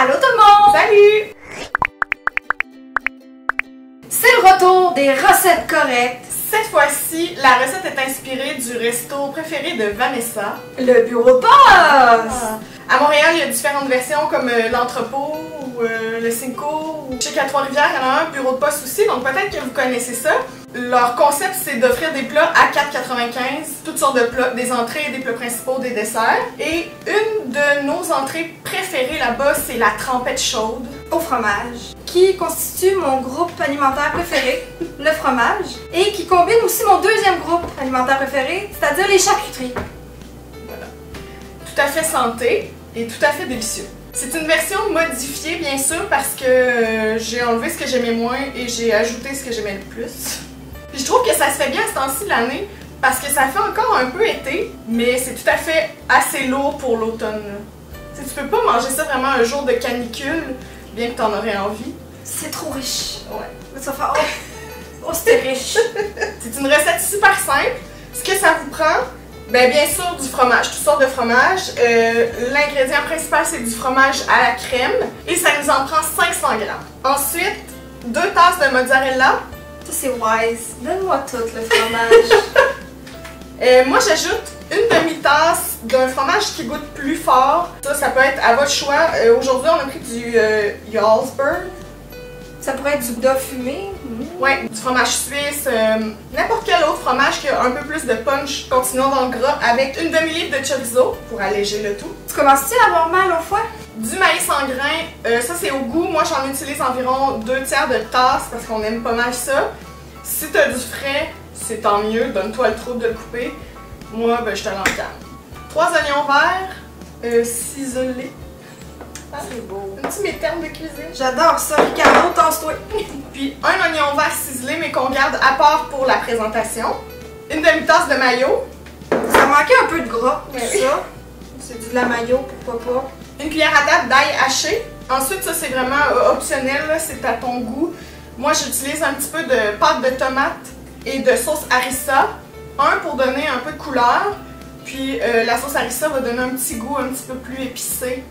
Allô tout le monde! Salut! C'est le retour des recettes correctes. Cette fois-ci, la recette est inspirée du resto préféré de Vanessa. Le bureau de poste! À Montréal, il y a différentes versions comme l'entrepôt ou le Cinco. Je sais qu'à Trois-Rivières, il y en a un bureau de poste aussi, donc peut-être que vous connaissez ça. Leur concept, c'est d'offrir des plats à 4,95, toutes sortes de plats, des entrées, des plats principaux, des desserts. Et une de nos entrées préférées là-bas, c'est la trempette chaude au fromage, qui constitue mon groupe alimentaire préféré, le fromage, et qui combine aussi mon deuxième groupe alimentaire préféré, c'est-à-dire les charcuteries. Voilà. Tout à fait santé et tout à fait délicieux. C'est une version modifiée, bien sûr, parce que j'ai enlevé ce que j'aimais moins et j'ai ajouté ce que j'aimais le plus. Puis je trouve que ça se fait bien à ce temps-ci de l'année, parce que ça fait encore un peu été, mais c'est tout à fait assez lourd pour l'automne. Tu peux pas manger ça vraiment un jour de canicule, bien que t'en aurais envie. C'est trop riche. Ouais. Ça fait... Oh, c'était riche. C'est une recette super simple. Ce que ça vous prend, ben bien sûr du fromage, toutes sortes de fromages. L'ingrédient principal, c'est du fromage à la crème et ça nous en prend 500 g. Ensuite, 2 tasses de mozzarella. Ça, c'est wise. Donne-moi tout le fromage. Moi, j'ajoute une demi-tasse d'un fromage qui goûte plus fort. Ça peut être à votre choix. Aujourd'hui, on a pris du Jarlsberg. Ça pourrait être du gouda fumé. Ouais, du fromage suisse, n'importe quel autre fromage qui a un peu plus de punch. Continuons dans le gras avec une demi-livre de chorizo pour alléger le tout. Tu commences-tu à avoir mal au foie? Du maïs en grains, ça c'est au goût. Moi j'en utilise environ 2 tiers de tasse parce qu'on aime pas mal ça. Si t'as du frais, c'est tant mieux, donne-toi le trouble de le couper. Moi, ben je te l'encane. 3 oignons verts, ciselés. C'est beau. Un petit mes termes de cuisine. J'adore ça, Ricardo, tasse-toi. Puis un oignon vert ciselé, mais qu'on garde à part pour la présentation. Une demi-tasse de mayo. Ça manquait un peu de gras, tout oui. ça. C'est de la mayo, pourquoi pas. Une cuillère à table d'ail haché. Ensuite, ça c'est vraiment optionnel, c'est à ton goût. Moi, j'utilise un petit peu de pâte de tomate et de sauce harissa. Un pour donner un peu de couleur. Puis la sauce harissa va donner un petit goût un petit peu plus épicé.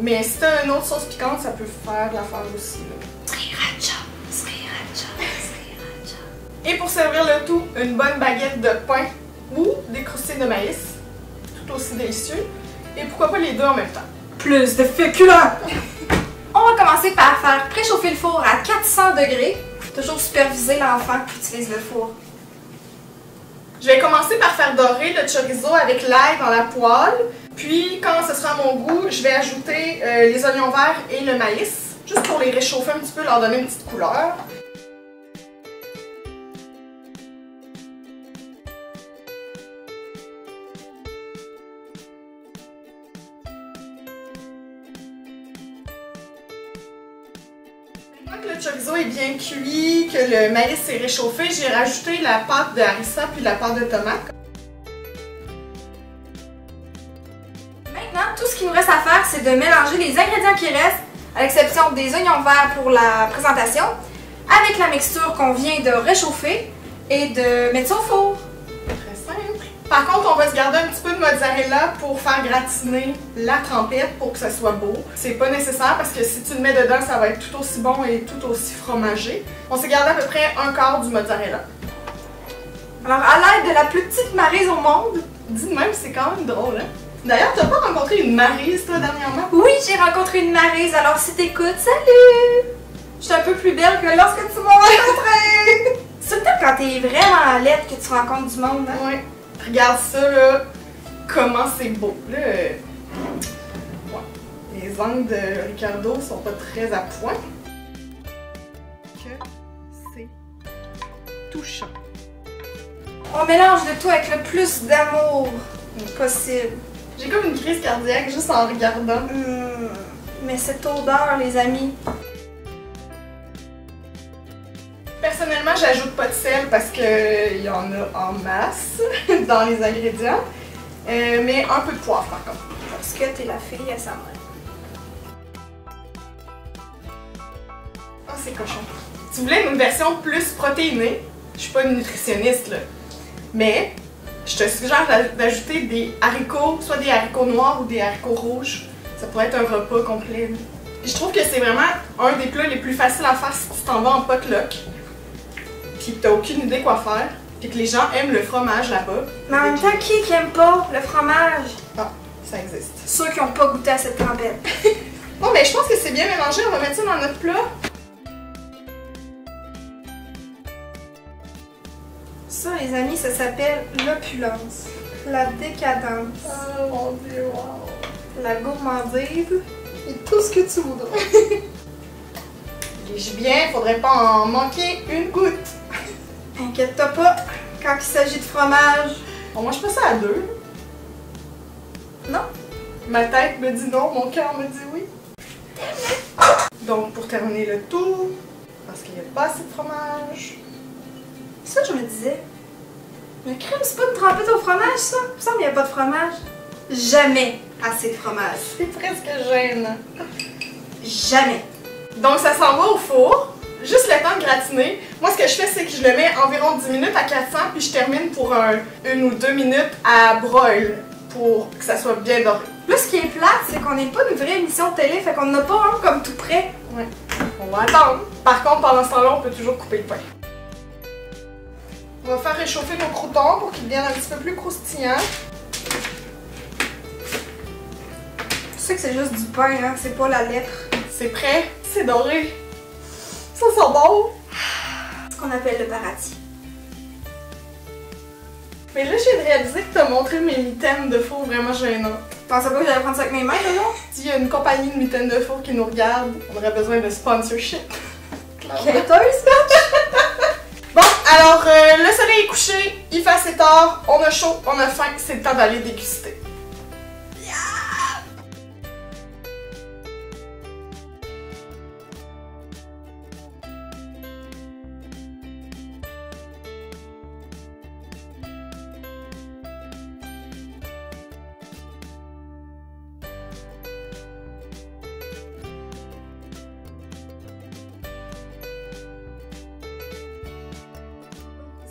Mais si t'as une autre sauce piquante, ça peut faire l'affaire aussi. Sriracha, sriracha, sriracha. Et pour servir le tout, une bonne baguette de pain ou des croustilles de maïs. Tout aussi délicieux. Et pourquoi pas les deux en même temps. Plus de féculents! On va commencer par faire préchauffer le four à 400 degrés. Toujours superviser l'enfant qui utilise le four. Je vais commencer par faire dorer le chorizo avec l'ail dans la poêle. Puis, quand ce sera à mon goût, je vais ajouter les oignons verts et le maïs, juste pour les réchauffer un petit peu, leur donner une petite couleur. Maintenant que le chorizo est bien cuit, que le maïs est réchauffé, j'ai rajouté la pâte de harissa puis la pâte de tomate. Maintenant, tout ce qu'il nous reste à faire, c'est de mélanger les ingrédients qui restent, à l'exception des oignons verts pour la présentation, avec la mixture qu'on vient de réchauffer et de mettre ça au four. Très simple. Par contre, on va se garder un petit peu de mozzarella pour faire gratiner la trempette pour que ça soit beau. C'est pas nécessaire parce que si tu le mets dedans, ça va être tout aussi bon et tout aussi fromagé. On s'est gardé à peu près un quart du mozzarella. Alors, à l'aide de la plus petite maryse au monde, dis de même, c'est quand même drôle, hein? D'ailleurs, t'as pas rencontré une maryse, toi, dernièrement? oui, j'ai rencontré une maryse, alors si t'écoutes, salut! Je suis un peu plus belle que lorsque tu m'as rencontrée! C'est tout le temps quand t'es vraiment laide que tu rencontres du monde, hein? Oui. Regarde ça, là. Comment c'est beau. Là, ouais. Les angles de Ricardo sont pas très à point. Que c'est touchant. On mélange le tout avec le plus d'amour possible. J'ai comme une crise cardiaque juste en regardant. Mais cette odeur, les amis. Personnellement, j'ajoute pas de sel parce qu'il y en a en masse dans les ingrédients. Mais un peu de poivre par contre. Parce que t'es la fille à sa mère. Oh, c'est cochon. Si vous voulez une version plus protéinée, je suis pas une nutritionniste là, mais je te suggère d'ajouter des haricots, soit des haricots noirs ou des haricots rouges. Ça pourrait être un repas complet. Je trouve que c'est vraiment un des plats les plus faciles à faire si tu t'en vas en potluck. Puis que t'as aucune idée quoi faire. Puis que les gens aiment le fromage là-bas. Mais en même temps, qui aime pas le fromage? Ah, ça existe. Ceux qui n'ont pas goûté à cette trempette. Bon, mais je pense que c'est bien mélangé. On va mettre ça dans notre plat. Ça, les amis, ça s'appelle l'opulence, la décadence, Oh mon dieu, wow. la gourmandise. Et tout ce que tu voudras. Lige bien, faudrait pas en manquer une goutte. Inquiète-toi pas, quand il s'agit de fromage. On mange pas ça à deux. Non. Ma tête me dit non, mon cœur me dit oui. Donc, pour terminer le tout, parce qu'il n'y a pas assez de fromage. Ça, je me disais. Le crème, c'est pas une trempette au fromage, ça? Il me semble qu'il n'y a pas de fromage. Jamais assez de fromage. C'est presque gênant. Jamais. Donc, ça s'en va au four. Juste le temps de gratiner. Moi, ce que je fais, c'est que je le mets environ 10 minutes à 400, puis je termine pour 1 ou 2 minutes à broil, pour que ça soit bien doré. Là, ce qui est plate, c'est qu'on n'est pas une vraie émission de télé, fait qu'on n'a pas un comme tout près. Ouais. On va attendre. Par contre, pendant ce temps-là, on peut toujours couper le pain. On va faire réchauffer nos croûtons pour qu'ils deviennent un petit peu plus croustillants. Tu sais que c'est juste du pain, hein? C'est pas la lettre. C'est prêt. C'est doré. Ça sent bon. C'est ce qu'on appelle le parati. Mais là, j'ai réalisé que t'as montré mes mitaines de four vraiment gênantes. Je pensais pas que j'allais prendre ça avec mes mains, là? S'il y a une compagnie de mitaines de four qui nous regarde, on aurait besoin de sponsorship. Quêteuse? Bon, alors, le soleil est couché, il fait assez tard, on a chaud, on a faim, c'est le temps d'aller déguster.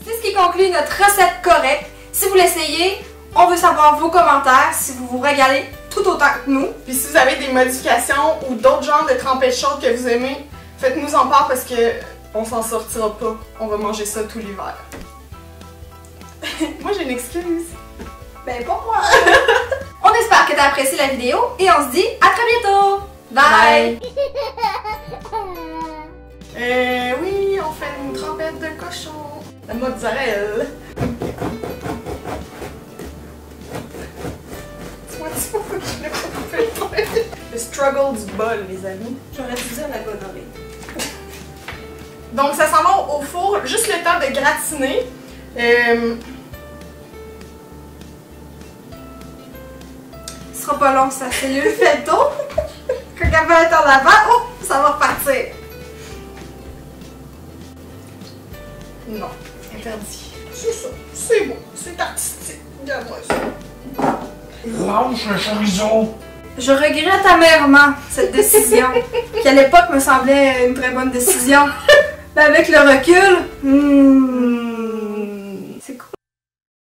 C'est ce qui conclut notre recette correcte. Si vous l'essayez, on veut savoir vos commentaires, si vous vous régalez tout autant que nous. Puis si vous avez des modifications ou d'autres genres de trempettes chaudes que vous aimez, faites-nous en part parce que on s'en sortira pas. On va manger ça tout l'hiver. Moi j'ai une excuse. Ben pour moi. On espère que tu as apprécié la vidéo et on se dit à très bientôt. Bye! Oui, on fait une trempette de cochon. La mozzarella. Dis-moi pourquoi je l'ai pas fait le pain. Le struggle du bol, les amis. J'aurais dû dire la gonorrhée. Donc ça s'en va au four, juste le temps de gratiner. Ce sera pas long ça, c'est mieux fait tôt. Quand elle va être en avant, oh, ça va repartir. Non, interdit. C'est ça, c'est bon, c'est artistique. Regarde-moi ça. Lâche le chorizo! Je regrette amèrement cette décision, qui à l'époque me semblait une très bonne décision. Mais avec le recul,